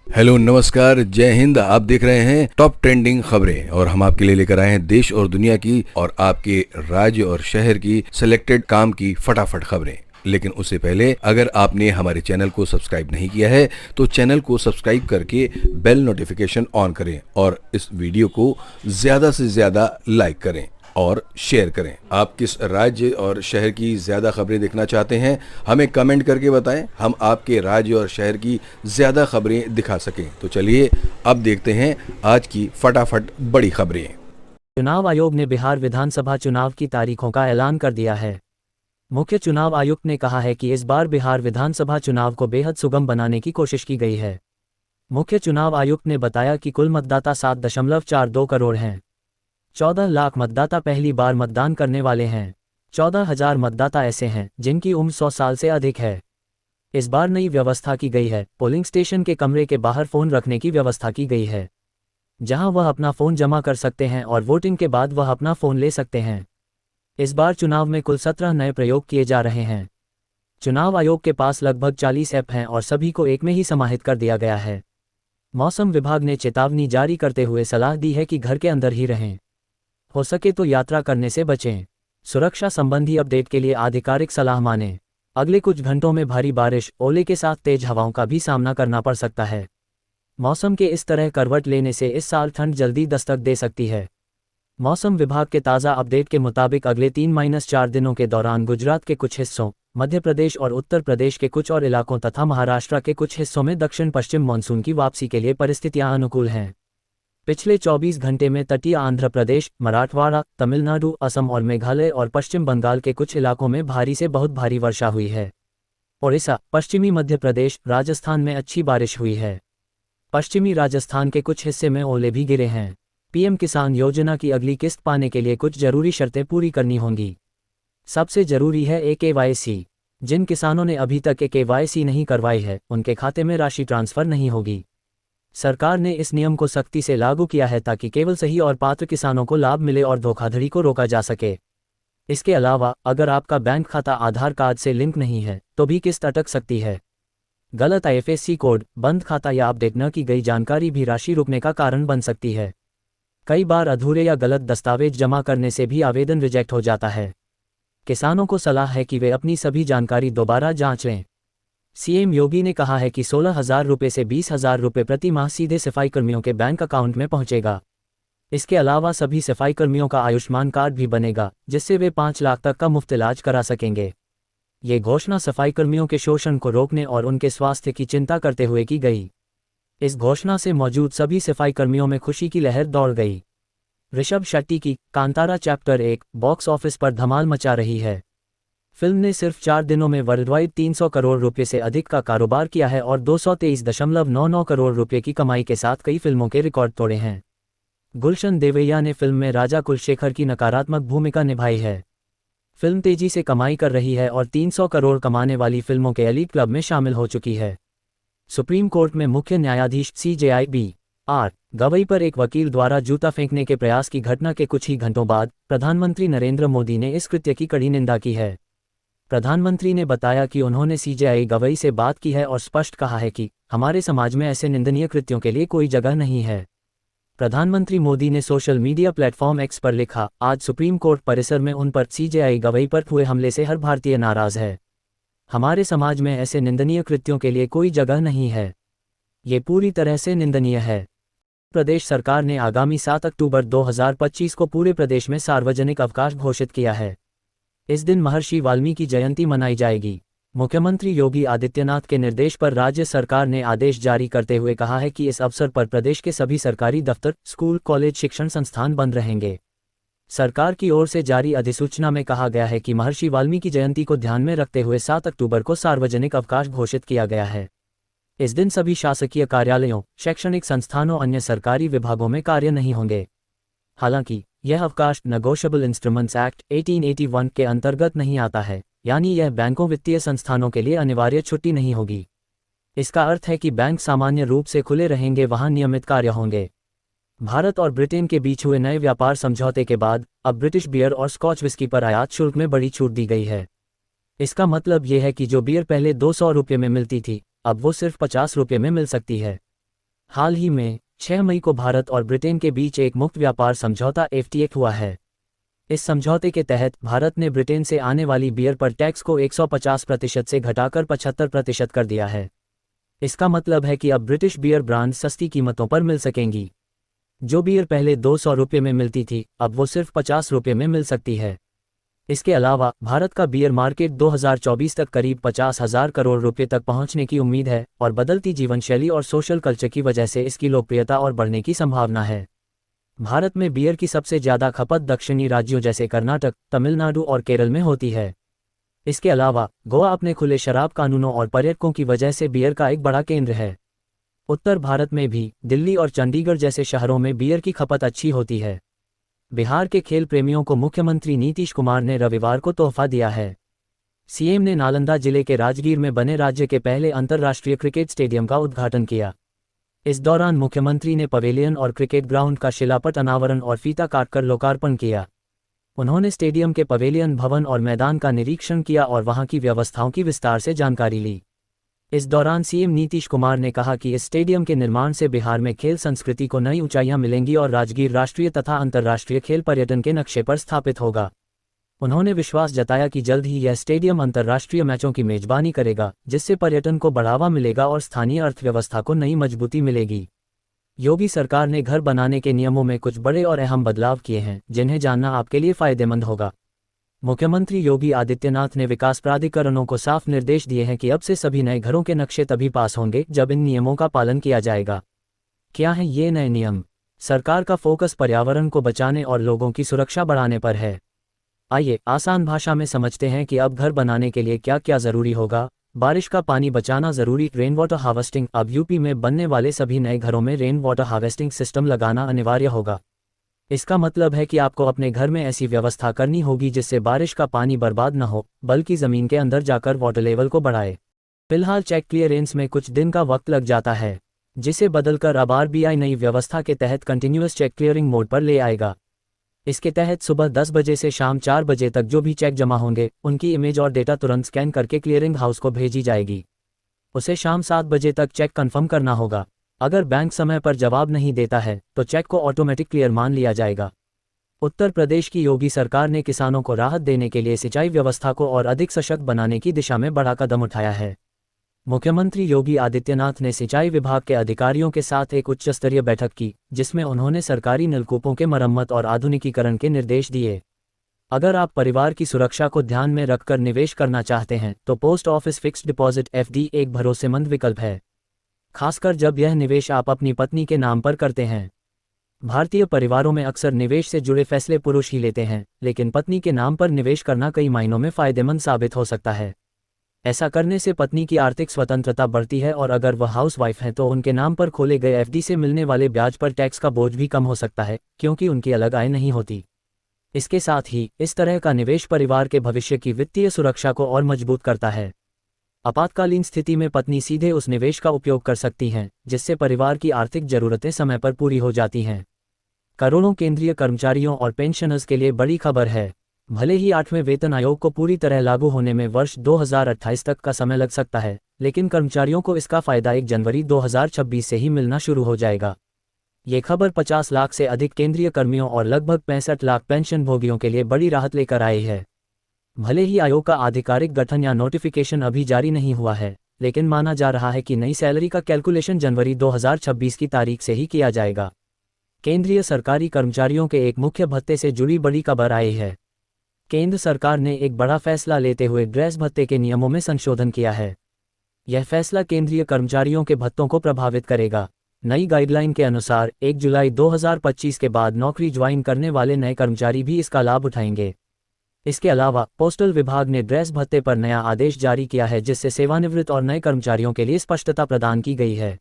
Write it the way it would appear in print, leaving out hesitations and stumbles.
Hello, नमस्कार, जय हिंद। आप देख रहे हैं टॉप ट्रेंडिंग खबरें और हम आपके लिए लेकर आए हैं देश और दुनिया की और आपके राज्य और शहर की सिलेक्टेड काम की फटाफट खबरें। लेकिन उससे पहले अगर आपने हमारे चैनल को सब्सक्राइब नहीं किया है तो चैनल को सब्सक्राइब करके बेल नोटिफिकेशन ऑन करें और इस वीडियो को ज्यादा से ज्यादा लाइक करें और शेयर करें। आप किस राज्य और शहर की ज्यादा खबरें देखना चाहते हैं हमें कमेंट करके बताएं, हम आपके राज्य और शहर की ज्यादा खबरें दिखा सकें। तो चलिए अब देखते हैं आज की फटाफट बड़ी खबरें। चुनाव आयोग ने बिहार विधानसभा चुनाव की तारीखों का ऐलान कर दिया है। मुख्य चुनाव आयुक्त ने कहा है कि इस बार बिहार विधानसभा चुनाव को बेहद सुगम बनाने की कोशिश की गई है। मुख्य चुनाव आयुक्त ने बताया कि कुल मतदाता 7.42 करोड़ हैं। 14 लाख मतदाता पहली बार मतदान करने वाले हैं। 14,000 मतदाता ऐसे हैं जिनकी उम्र 100 साल से अधिक है। इस बार नई व्यवस्था की गई है। पोलिंग स्टेशन के कमरे के बाहर फ़ोन रखने की व्यवस्था की गई है, जहां वह अपना फ़ोन जमा कर सकते हैं और वोटिंग के बाद वह अपना फ़ोन ले सकते हैं। इस बार चुनाव में कुल 17 नए प्रयोग किए जा रहे हैं। चुनाव आयोग के पास लगभग 40 ऐप हैं और सभी को एक में ही समाहित कर दिया गया है। मौसम विभाग ने चेतावनी जारी करते हुए सलाह दी है कि घर के अंदर ही रहें। हो सके तो यात्रा करने से बचें। सुरक्षा संबंधी अपडेट के लिए आधिकारिक सलाह मानें। अगले कुछ घंटों में भारी बारिश, ओले के साथ तेज हवाओं का भी सामना करना पड़ सकता है। मौसम के इस तरह करवट लेने से इस साल ठंड जल्दी दस्तक दे सकती है। मौसम विभाग के ताज़ा अपडेट के मुताबिक अगले 3-4 दिनों के दौरान गुजरात के कुछ हिस्सों, मध्य प्रदेश और उत्तर प्रदेश के कुछ और इलाकों तथा महाराष्ट्र के कुछ हिस्सों में दक्षिण पश्चिम मानसून की वापसी के लिए परिस्थितियां अनुकूल हैं। पिछले 24 घंटे में तटीय आंध्र प्रदेश, मराठवाड़ा, तमिलनाडु, असम और मेघालय और पश्चिम बंगाल के कुछ इलाकों में भारी से बहुत भारी वर्षा हुई है। ओडिशा, पश्चिमी मध्य प्रदेश, राजस्थान में अच्छी बारिश हुई है। पश्चिमी राजस्थान के कुछ हिस्से में ओले भी गिरे हैं। पीएम किसान योजना की अगली किस्त पाने के लिए कुछ जरूरी शर्तें पूरी करनी होंगी। सबसे जरूरी है KYC। जिन किसानों ने अभी तक KYC नहीं करवाई है उनके खाते में राशि ट्रांसफर नहीं होगी। सरकार ने इस नियम को सख्ती से लागू किया है ताकि केवल सही और पात्र किसानों को लाभ मिले और धोखाधड़ी को रोका जा सके। इसके अलावा अगर आपका बैंक खाता आधार कार्ड से लिंक नहीं है तो भी किस्त अटक सकती है। गलत IFSC कोड, बंद खाता या अपडेट न की गई जानकारी भी राशि रुकने का कारण बन सकती है। कई बार अधूरे या गलत दस्तावेज जमा करने से भी आवेदन रिजेक्ट हो जाता है। किसानों को सलाह है कि वे अपनी सभी जानकारी दोबारा जांच लें। सीएम योगी ने कहा है कि 16,000 रुपये से 20,000 रुपये प्रति माह सीधे सफाई कर्मियों के बैंक अकाउंट में पहुंचेगा। इसके अलावा सभी सफाई कर्मियों का आयुष्मान कार्ड भी बनेगा, जिससे वे 5 लाख तक का मुफ्त इलाज करा सकेंगे। ये घोषणा सफाई कर्मियों के शोषण को रोकने और उनके स्वास्थ्य की चिंता करते हुए की गई। इस घोषणा से मौजूद सभी सफाई कर्मियों में खुशी की लहर दौड़ गई। ऋषभ शेट्टी की कांतारा चैप्टर 1 बॉक्स ऑफिस पर धमाल मचा रही है। फिल्म ने सिर्फ 4 दिनों में वर्ल्डवाइड 300 करोड़ रुपये से अधिक का कारोबार किया है और 223.99 करोड़ रुपये की कमाई के साथ कई फिल्मों के रिकॉर्ड तोड़े हैं। गुलशन देवैया ने फिल्म में राजा कुलशेखर की नकारात्मक भूमिका निभाई है। फिल्म तेजी से कमाई कर रही है और 300 करोड़ कमाने वाली फिल्मों के एलीट क्लब में शामिल हो चुकी है। सुप्रीम कोर्ट में मुख्य न्यायाधीश CJI B.R. गवई पर एक वकील द्वारा जूता फेंकने के प्रयास की घटना के कुछ ही घंटों बाद प्रधानमंत्री नरेंद्र मोदी ने इस कृत्य की कड़ी निंदा की है। प्रधानमंत्री ने बताया कि उन्होंने CJI गवई से बात की है और स्पष्ट कहा है कि हमारे समाज में ऐसे निंदनीय कृत्यों के लिए कोई जगह नहीं है। प्रधानमंत्री मोदी ने सोशल मीडिया प्लेटफॉर्म X पर लिखा, आज सुप्रीम कोर्ट परिसर में उन पर CJI गवई पर हुए हमले से हर भारतीय नाराज है। हमारे समाज में ऐसे निंदनीय कृत्यों के लिए कोई जगह नहीं है। ये पूरी तरह से निंदनीय है। प्रदेश सरकार ने आगामी 7 अक्टूबर 2025 को पूरे प्रदेश में सार्वजनिक अवकाश घोषित किया है। इस दिन महर्षि वाल्मीकि जयंती मनाई जाएगी। मुख्यमंत्री योगी आदित्यनाथ के निर्देश पर राज्य सरकार ने आदेश जारी करते हुए कहा है कि इस अवसर पर प्रदेश के सभी सरकारी दफ्तर, स्कूल, कॉलेज, शिक्षण संस्थान बंद रहेंगे। सरकार की ओर से जारी अधिसूचना में कहा गया है कि महर्षि वाल्मीकि जयंती को ध्यान में रखते हुए 7 अक्टूबर को सार्वजनिक अवकाश घोषित किया गया है। इस दिन सभी शासकीय कार्यालयों, शैक्षणिक संस्थानों, अन्य सरकारी विभागों में कार्य नहीं होंगे। हालांकि यह अवकाश नेगोशिएबल इंस्ट्रूमेंट्स एक्ट 1881 के अंतर्गत नहीं आता है, यानी यह बैंकों, वित्तीय संस्थानों के लिए अनिवार्य छुट्टी नहीं होगी। इसका अर्थ है कि बैंक सामान्य रूप से खुले रहेंगे, वहां नियमित कार्य होंगे। भारत और ब्रिटेन के बीच हुए नए व्यापार समझौते के बाद अब ब्रिटिश बियर और स्कॉच विस्की पर आयात शुल्क में बड़ी छूट दी गई है। इसका मतलब ये है कि जो बियर पहले 200 रुपये में मिलती थी, अब वो सिर्फ 50 रुपये में मिल सकती है। हाल ही में 6 मई को भारत और ब्रिटेन के बीच एक मुक्त व्यापार समझौता FTA हुआ है। इस समझौते के तहत भारत ने ब्रिटेन से आने वाली बियर पर टैक्स को 150% से घटाकर 75% कर दिया है। इसका मतलब है कि अब ब्रिटिश बियर ब्रांड सस्ती कीमतों पर मिल सकेंगी। जो बियर पहले 200 रुपये में मिलती थी, अब वो सिर्फ 50 रुपये में मिल सकती है। इसके अलावा भारत का बियर मार्केट 2024 तक करीब 50,000 करोड़ रुपए तक पहुंचने की उम्मीद है और बदलती जीवनशैली और सोशल कल्चर की वजह से इसकी लोकप्रियता और बढ़ने की संभावना है। भारत में बियर की सबसे ज़्यादा खपत दक्षिणी राज्यों जैसे कर्नाटक, तमिलनाडु और केरल में होती है। इसके अलावा गोवा अपने खुले शराब कानूनों और पर्यटकों की वजह से बियर का एक बड़ा केंद्र है। उत्तर भारत में भी दिल्ली और चंडीगढ़ जैसे शहरों में बियर की खपत अच्छी होती है। बिहार के खेल प्रेमियों को मुख्यमंत्री नीतीश कुमार ने रविवार को तोहफा दिया है। सीएम ने नालंदा जिले के राजगीर में बने राज्य के पहले अंतर्राष्ट्रीय क्रिकेट स्टेडियम का उद्घाटन किया। इस दौरान मुख्यमंत्री ने पवेलियन और क्रिकेट ग्राउंड का शिलापट अनावरण और फीता काटकर लोकार्पण किया। उन्होंने स्टेडियम के पवेलियन भवन और मैदान का निरीक्षण किया और वहां की व्यवस्थाओं की विस्तार से जानकारी ली। इस दौरान सीएम नीतीश कुमार ने कहा कि इस स्टेडियम के निर्माण से बिहार में खेल संस्कृति को नई ऊंचाइयां मिलेंगी और राजगीर राष्ट्रीय तथा अंतर्राष्ट्रीय खेल पर्यटन के नक्शे पर स्थापित होगा। उन्होंने विश्वास जताया कि जल्द ही यह स्टेडियम अंतर्राष्ट्रीय मैचों की मेजबानी करेगा, जिससे पर्यटन को बढ़ावा मिलेगा और स्थानीय अर्थव्यवस्था को नई मजबूती मिलेगी। योगी सरकार ने घर बनाने के नियमों में कुछ बड़े और अहम बदलाव किए हैं, जिन्हें जानना आपके लिए फायदेमंद होगा। मुख्यमंत्री योगी आदित्यनाथ ने विकास प्राधिकरणों को साफ निर्देश दिए हैं कि अब से सभी नए घरों के नक्शे तभी पास होंगे जब इन नियमों का पालन किया जाएगा। क्या हैं ये नए नियम? सरकार का फोकस पर्यावरण को बचाने और लोगों की सुरक्षा बढ़ाने पर है। आइए आसान भाषा में समझते हैं कि अब घर बनाने के लिए क्या क्या जरूरी होगा। बारिश का पानी बचाना जरूरी, रेन वाटर हार्वेस्टिंग। अब यूपी में बनने वाले सभी नए घरों में रेन वाटर हार्वेस्टिंग सिस्टम लगाना अनिवार्य होगा। इसका मतलब है कि आपको अपने घर में ऐसी व्यवस्था करनी होगी जिससे बारिश का पानी बर्बाद न हो, बल्कि ज़मीन के अंदर जाकर वाटर लेवल को बढ़ाए। फिलहाल चेक क्लियरेंस में कुछ दिन का वक्त लग जाता है, जिसे बदलकर अब RBI नई व्यवस्था के तहत कंटिन्यूअस चेक क्लियरिंग मोड पर ले आएगा। इसके तहत सुबह 10 बजे से शाम 4 बजे तक जो भी चेक जमा होंगे, उनकी इमेज और डेटा तुरंत स्कैन करके क्लियरिंग हाउस को भेजी जाएगी। उसे शाम 7 बजे तक चेक कंफर्म करना होगा। अगर बैंक समय पर जवाब नहीं देता है तो चेक को ऑटोमेटिक क्लियर मान लिया जाएगा। उत्तर प्रदेश की योगी सरकार ने किसानों को राहत देने के लिए सिंचाई व्यवस्था को और अधिक सशक्त बनाने की दिशा में बड़ा कदम उठाया है। मुख्यमंत्री योगी आदित्यनाथ ने सिंचाई विभाग के अधिकारियों के साथ एक उच्च स्तरीय बैठक की, जिसमें उन्होंने सरकारी नलकूपों के मरम्मत और आधुनिकीकरण के निर्देश दिए। अगर आप परिवार की सुरक्षा को ध्यान में रखकर निवेश करना चाहते हैं तो post office fixed deposit FD एक भरोसेमंद विकल्प है, खासकर जब यह निवेश आप अपनी पत्नी के नाम पर करते हैं। भारतीय परिवारों में अक्सर निवेश से जुड़े फैसले पुरुष ही लेते हैं, लेकिन पत्नी के नाम पर निवेश करना कई मायनों में फायदेमंद साबित हो सकता है। ऐसा करने से पत्नी की आर्थिक स्वतंत्रता बढ़ती है और अगर वह हाउसवाइफ हैं तो उनके नाम पर खोले गए FD से मिलने वाले ब्याज पर टैक्स का बोझ भी कम हो सकता है, क्योंकि उनकी अलग आय नहीं होती। इसके साथ ही इस तरह का निवेश परिवार के भविष्य की वित्तीय सुरक्षा को और मजबूत करता है। आपातकालीन स्थिति में पत्नी सीधे उस निवेश का उपयोग कर सकती हैं, जिससे परिवार की आर्थिक जरूरतें समय पर पूरी हो जाती हैं। करोड़ों केंद्रीय कर्मचारियों और पेंशनर्स के लिए बड़ी खबर है। भले ही 8वें वेतन आयोग को पूरी तरह लागू होने में वर्ष 2028 तक का समय लग सकता है, लेकिन कर्मचारियों को इसका फायदा 1 जनवरी 2026 से ही मिलना शुरू हो जाएगा। ये खबर 50 लाख से अधिक केंद्रीय कर्मियों और लगभग 65 लाख पेंशन भोगियों के लिए बड़ी राहत लेकर आई है। भले ही आयोग का आधिकारिक गठन या नोटिफिकेशन अभी जारी नहीं हुआ है, लेकिन माना जा रहा है कि नई सैलरी का कैलकुलेशन जनवरी 2026 की तारीख से ही किया जाएगा। केंद्रीय सरकारी कर्मचारियों के एक मुख्य भत्ते से जुड़ी बड़ी खबर आई है। केंद्र सरकार ने एक बड़ा फैसला लेते हुए ड्रेस भत्ते के नियमों में संशोधन किया है। यह फैसला केंद्रीय कर्मचारियों के भत्तों को प्रभावित करेगा। नई गाइडलाइन के अनुसार 1 जुलाई 2025 के बाद नौकरी ज्वाइन करने वाले नए कर्मचारी भी इसका लाभ उठाएंगे। इसके अलावा पोस्टल विभाग ने ड्रेस भत्ते पर नया आदेश जारी किया है, जिससे सेवानिवृत्त और नए कर्मचारियों के लिए स्पष्टता प्रदान की गई है।